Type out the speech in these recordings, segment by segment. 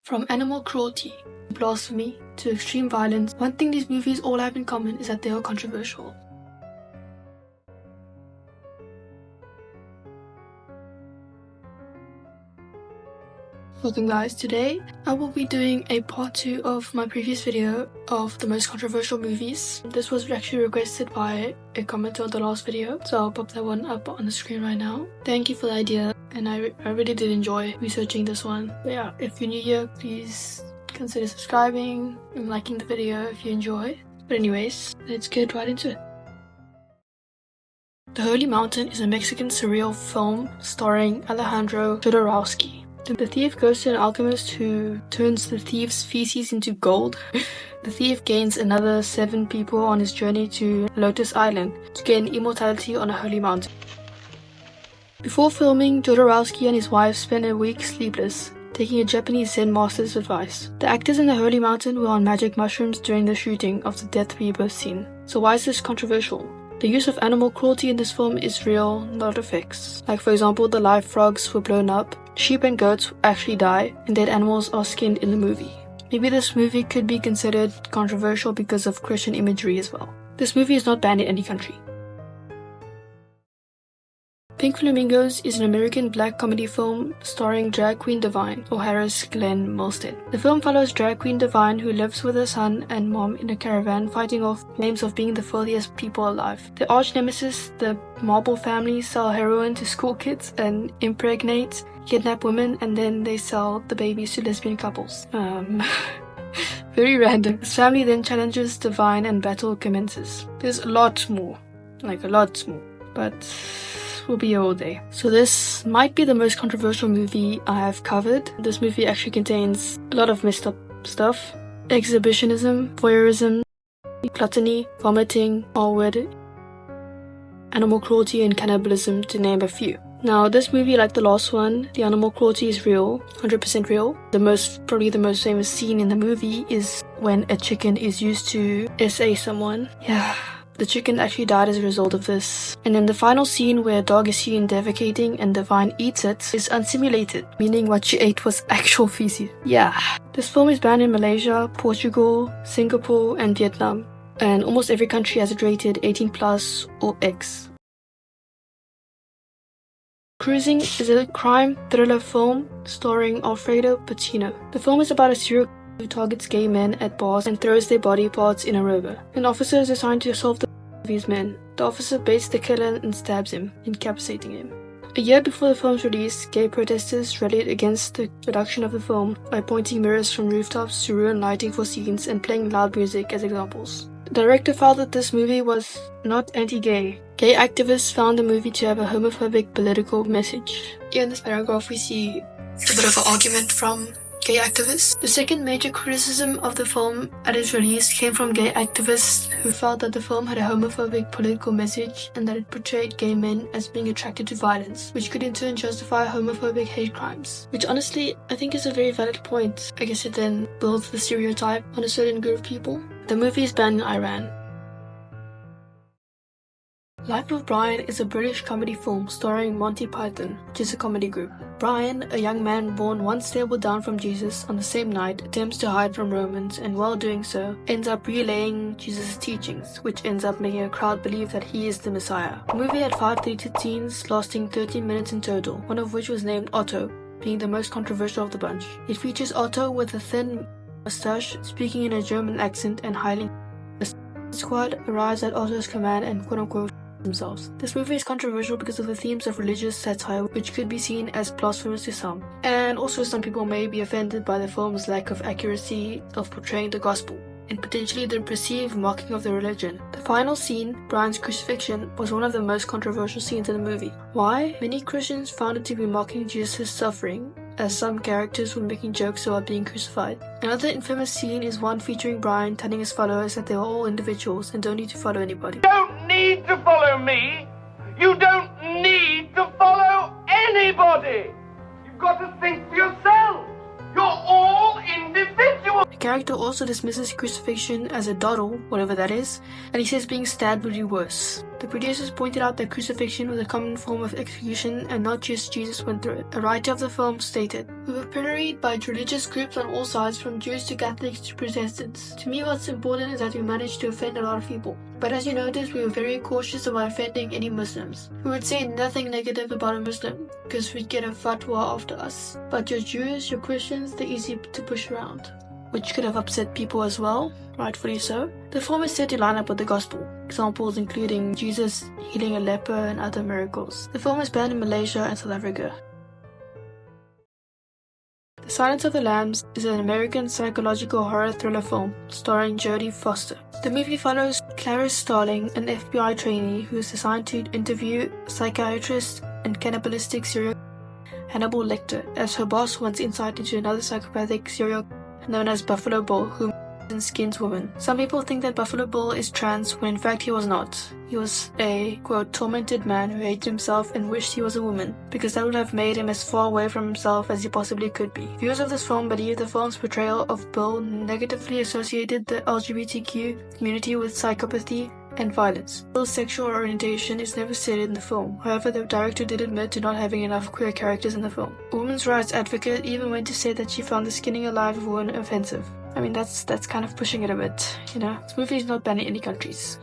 From animal cruelty, blasphemy, to extreme violence, one thing these movies all have in common is that they are controversial. Welcome guys, today I will be doing a part 2 of my previous video of the most controversial movies. This was actually requested by a commenter on the last video, so I'll pop that one up on the screen right now. Thank you for the idea, and I really did enjoy researching this one. But yeah, if you're new here, please consider subscribing and liking the video if you enjoy. But anyways, let's get right into it. The Holy Mountain is a Mexican surreal film starring Alejandro Jodorowsky. The thief goes to an alchemist who turns the thief's feces into gold. The thief gains another 7 people on his journey to Lotus Island to gain immortality on a holy mountain. Before filming, Jodorowsky and his wife spent a week sleepless, taking a Japanese Zen master's advice. The actors in the Holy Mountain were on magic mushrooms during the shooting of the Death Rebirth scene. So why is this controversial? The use of animal cruelty in this film is real, not effects. Like for example, the live frogs were blown up, sheep and goats actually die, and dead animals are skinned in the movie. Maybe this movie could be considered controversial because of Christian imagery as well. This movie is not banned in any country. Pink Flamingos is an American black comedy film starring drag queen Divine, or Harris Glenn Milstead. The film follows drag queen Divine, who lives with her son and mom in a caravan fighting off claims of being the filthiest people alive. The arch nemesis, the Marble family, sell heroin to school kids and impregnate, kidnap women, and then they sell the babies to lesbian couples. Very random. His family then challenges Divine and battle commences. There's a lot more, but will be here all day. So this might be the most controversial movie I have covered. This movie actually contains a lot of messed up stuff. Exhibitionism, voyeurism, gluttony, vomiting, R-word, animal cruelty and cannibalism, to name a few. Now this movie, like the last one, the animal cruelty is real, 100% real. Probably the most famous scene in the movie is when a chicken is used to SA someone. Yeah. The chicken actually died as a result of this. And then the final scene where a dog is seen defecating and Divine eats it is unsimulated, meaning what she ate was actual feces. Yeah. This film is banned in Malaysia, Portugal, Singapore and Vietnam. And almost every country has it rated 18+ or X. Cruising is a crime thriller film starring Alfredo Pacino. The film is about a serial who targets gay men at bars and throws their body parts in a river. An officer is assigned to solve the of these men. The officer baits the killer and stabs him, incapacitating him. A year before the film's release, gay protesters rallied against the production of the film by pointing mirrors from rooftops to ruin lighting for scenes and playing loud music as examples. The director felt that this movie was not anti-gay. Gay activists found the movie to have a homophobic political message. Here in this paragraph we see a bit of an argument from gay activists. The second major criticism of the film at its release came from gay activists who felt that the film had a homophobic political message and that it portrayed gay men as being attracted to violence, which could in turn justify homophobic hate crimes. Which honestly, I think is a very valid point. I guess it then builds the stereotype on a certain group of people. The movie is banned in Iran. Life of Brian is a British comedy film starring Monty Python, which is a comedy group. Brian, a young man born one stable down from Jesus on the same night, attempts to hide from Romans, and while doing so, ends up relaying Jesus' teachings, which ends up making a crowd believe that he is the Messiah. The movie had 5 deleted scenes lasting 13 minutes in total, one of which was named Otto, being the most controversial of the bunch. It features Otto with a thin mustache, speaking in a German accent and hiding. The squad arrives at Otto's command and quote-unquote themselves. This movie is controversial because of the themes of religious satire, which could be seen as blasphemous to some, and also some people may be offended by the film's lack of accuracy of portraying the gospel, and potentially the perceived mocking of the religion. The final scene, Brian's crucifixion, was one of the most controversial scenes in the movie. Why? Many Christians found it to be mocking Jesus' suffering, as some characters were making jokes about being crucified. Another infamous scene is one featuring Brian telling his followers that they are all individuals and don't need to follow anybody. You don't need to follow me. You don't need to follow anybody. You've got to think for yourself. You're all individuals. character also dismisses crucifixion as a doddle, whatever that is, and he says being stabbed would be worse. The producers pointed out that crucifixion was a common form of execution and not just Jesus went through it. A writer of the film stated, "We were pilloried by religious groups on all sides, from Jews to Catholics to Protestants. To me, what's important is that we managed to offend a lot of people. But as you noticed, we were very cautious about offending any Muslims. We would say nothing negative about a Muslim, because we'd get a fatwa after us. But your Jews, your Christians, they're easy to push around." Which could have upset people as well, rightfully so. The film is said to line up with the gospel, examples including Jesus healing a leper and other miracles. The film is banned in Malaysia and South Africa. The Silence of the Lambs is an American psychological horror thriller film starring Jodie Foster. The movie follows Clarice Starling, an FBI trainee who is assigned to interview psychiatrist and cannibalistic serial Hannibal Lecter, as her boss wants insight into another psychopathic serial known as Buffalo Bill, who skins women. Some people think that Buffalo Bill is trans when in fact he was not. He was a, quote, tormented man who hated himself and wished he was a woman, because that would have made him as far away from himself as he possibly could be. Viewers of this film believe the film's portrayal of Bill negatively associated the LGBTQ community with psychopathy and violence. Bill's sexual orientation is never stated in the film. However, the director did admit to not having enough queer characters in the film. A women's rights advocate even went to say that she found the skinning alive of a woman offensive. I mean, that's kind of pushing it a bit, you know. This movie is not banned in any countries.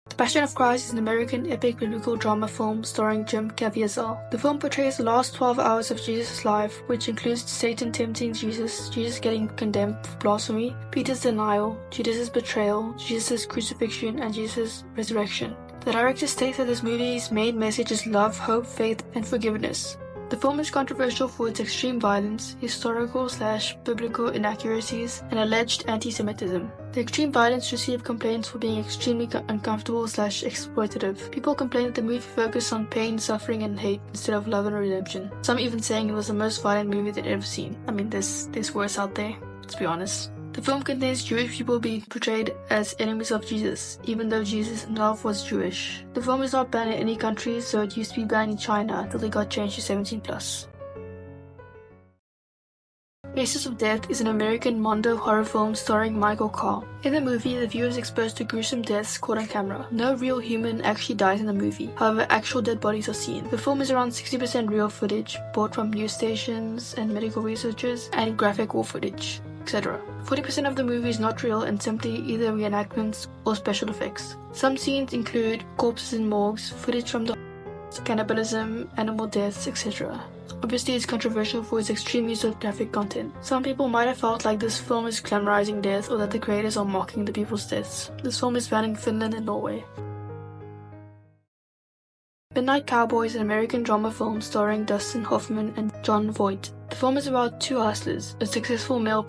The Passion of Christ is an American epic biblical drama film starring Jim Caviezel. The film portrays the last 12 hours of Jesus' life, which includes Satan tempting Jesus, Jesus getting condemned for blasphemy, Peter's denial, Judas' betrayal, Jesus' crucifixion, and Jesus' resurrection. The director states that this movie's main message is love, hope, faith, and forgiveness. The film is controversial for its extreme violence, historical/biblical inaccuracies, and alleged anti-Semitism. The extreme violence received complaints for being extremely uncomfortable/exploitative. People complained that the movie focused on pain, suffering, and hate instead of love and redemption. Some even saying it was the most violent movie they'd ever seen. I mean, there's worse out there, let's be honest. The film contains Jewish people being portrayed as enemies of Jesus, even though Jesus himself was Jewish. The film is not banned in any countries, so it used to be banned in China until it got changed to 17+. Faces of Death is an American Mondo horror film starring Michael Carr. In the movie, the viewer is exposed to gruesome deaths caught on camera. No real human actually dies in the movie, however actual dead bodies are seen. The film is around 60% real footage, bought from news stations and medical researchers, and graphic war footage, etc. 40% of the movie is not real and simply either reenactments or special effects. Some scenes include corpses in morgues, footage from the cannibalism, animal deaths, etc. Obviously, it's controversial for its extreme use of graphic content. Some people might have felt like this film is glamorizing death or that the creators are mocking the people's deaths. This film is banned in Finland and Norway. Midnight Cowboy is an American drama film starring Dustin Hoffman and Jon Voight. The film is about two hustlers, a successful male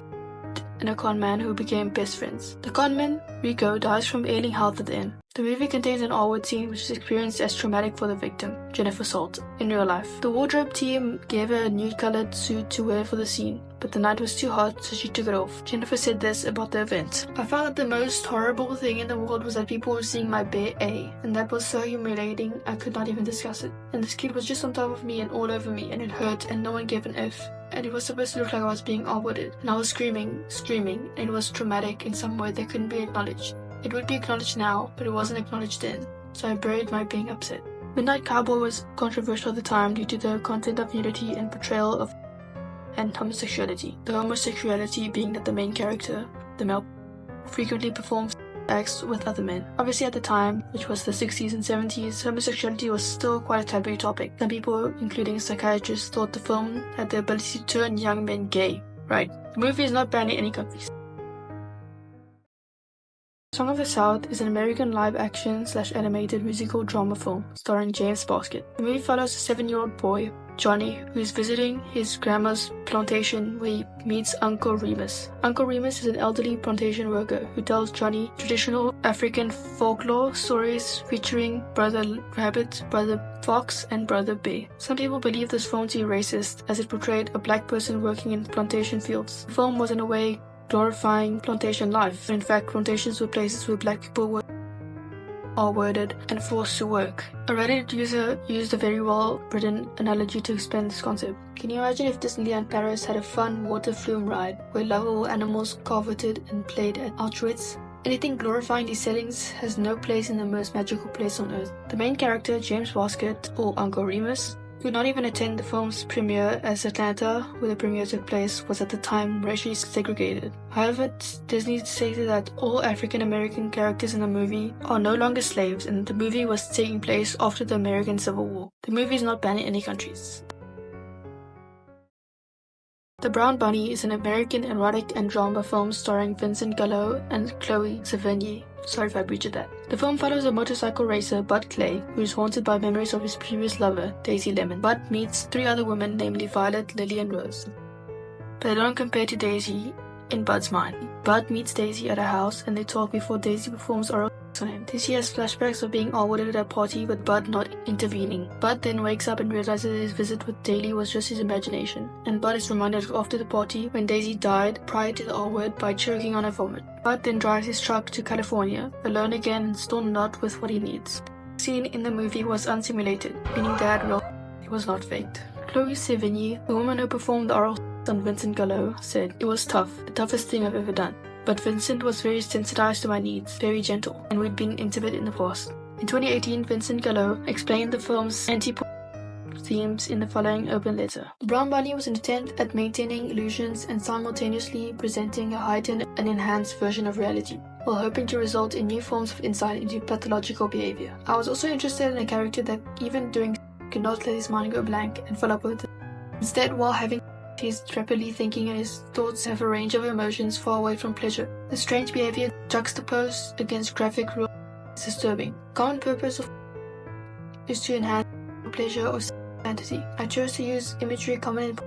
and a con man who became best friends. The con man, Rico, dies from ailing health at the end. The movie contains an R-word scene which is experienced as traumatic for the victim, Jennifer Salt, in real life. The wardrobe team gave her a nude-colored suit to wear for the scene, but the night was too hot, so she took it off. Jennifer said this about the event: "I found that the most horrible thing in the world was that people were seeing my bare A, and that was so humiliating I could not even discuss it. And this kid was just on top of me and all over me, and it hurt, and no one gave an F. And it was supposed to look like I was being R-worded, and I was screaming, and it was traumatic in some way that couldn't be acknowledged. It would be acknowledged now, but it wasn't acknowledged then, so I buried my being upset." Midnight Cowboy was controversial at the time due to the content of nudity and portrayal of and homosexuality. The homosexuality being that the main character, the male, frequently performs acts with other men. Obviously at the time, which was the 60s and 70s, homosexuality was still quite a taboo topic. Some people, including psychiatrists, thought the film had the ability to turn young men gay. Right. The movie is not banned in any countries. Song of the South is an American live-action/animated musical drama film starring James Baskett. The movie follows a 7-year-old boy, Johnny, who is visiting his grandma's plantation where he meets Uncle Remus. Uncle Remus is an elderly plantation worker who tells Johnny traditional African folklore stories featuring Brother Rabbit, Brother Fox, and Brother Bear. Some people believe this film to be racist as it portrayed a black person working in plantation fields. The film was in a way glorifying plantation life. In fact, plantations were places where black people were. R-worded, and forced to work. A Reddit user used a very well-written analogy to explain this concept. Can you imagine if Disneyland Paris had a fun water flume ride where lovable animals coveted and played at Auschwitz? Anything glorifying these settings has no place in the most magical place on earth. The main character, James Basket, or Uncle Remus, could not even attend the film's premiere, as Atlanta, where the premiere took place, was at the time racially segregated. However, Disney stated that all African American characters in the movie are no longer slaves, and the movie was taking place after the American Civil War. The movie is not banned in any countries. The Brown Bunny is an American erotic and drama film starring Vincent Gallo and Chloe Sevigny. Sorry if I butchered that. The film follows a motorcycle racer, Bud Clay, who is haunted by memories of his previous lover, Daisy Lemon. Bud meets 3 other women, namely Violet, Lily, and Rose. But they don't compare to Daisy in Bud's mind. Bud meets Daisy at a house, and they talk before Daisy performs oral on him. Daisy has flashbacks of being awarded at a party with Bud not intervening. Bud then wakes up and realizes his visit with Daisy was just his imagination, and Bud is reminded after the party when Daisy died prior to the R-word by choking on her vomit. Bud then drives his truck to California, alone again and still not with what he needs. The scene in the movie was unsimulated, meaning that it was not faked. Chloe Sevigny, the woman who performed the oral on Vincent Gallo, said, "It was tough, the toughest thing I've ever done. But Vincent was very sensitized to my needs, very gentle, and we'd been intimate in the past." In 2018, Vincent Gallo explained the film's themes in the following open letter. The Brown Bunny was an attempt at maintaining illusions and simultaneously presenting a heightened and enhanced version of reality, while hoping to result in new forms of insight into pathological behavior. I was also interested in a character that, even doing could not let his mind go blank and fill up with it. Instead, while having he's rapidly thinking and his thoughts have a range of emotions far away from pleasure. The strange behavior juxtaposed against graphic real is disturbing. The common purpose of is to enhance pleasure or fantasy. I chose to use imagery common in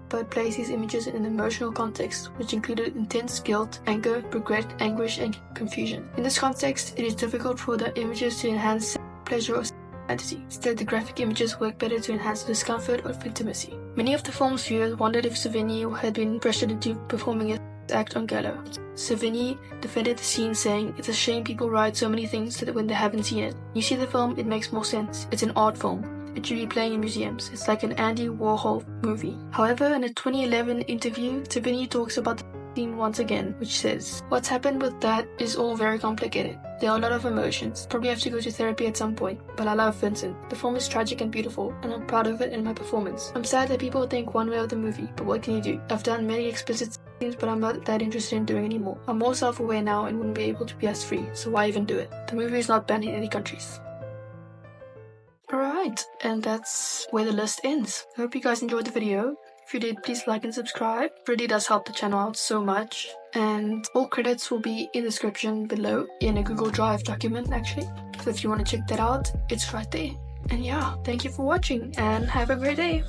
but place these images in an emotional context, which included intense guilt, anger, regret, anguish, and confusion. In this context, it is difficult for the images to enhance pleasure or fantasy. Instead, the graphic images work better to enhance the discomfort of intimacy. Many of the film's viewers wondered if Sevigny had been pressured into performing his act on Gallo. Sevigny defended the scene, saying, "It's a shame people write so many things that when they haven't seen it. You see the film, it makes more sense. It's an art film. It should be playing in museums. It's like an Andy Warhol movie." However, in a 2011 interview, Sevigny talks about the scene once again, which says, "What's happened with that is all very complicated. There are a lot of emotions. Probably have to go to therapy at some point, but I love Vincent. The film is tragic and beautiful, and I'm proud of it and my performance. I'm sad that people think one way of the movie, but what can you do? I've done many explicit scenes, but I'm not that interested in doing anymore. I'm more self-aware now and wouldn't be able to be as free, so why even do it? The movie is not banned in any countries." Alright, and that's where the list ends. I hope you guys enjoyed the video. If you did, please like and subscribe. It really does help the channel out so much. And all credits will be in the description below in a Google Drive document, actually. So if you want to check that out, it's right there. And yeah, thank you for watching and have a great day.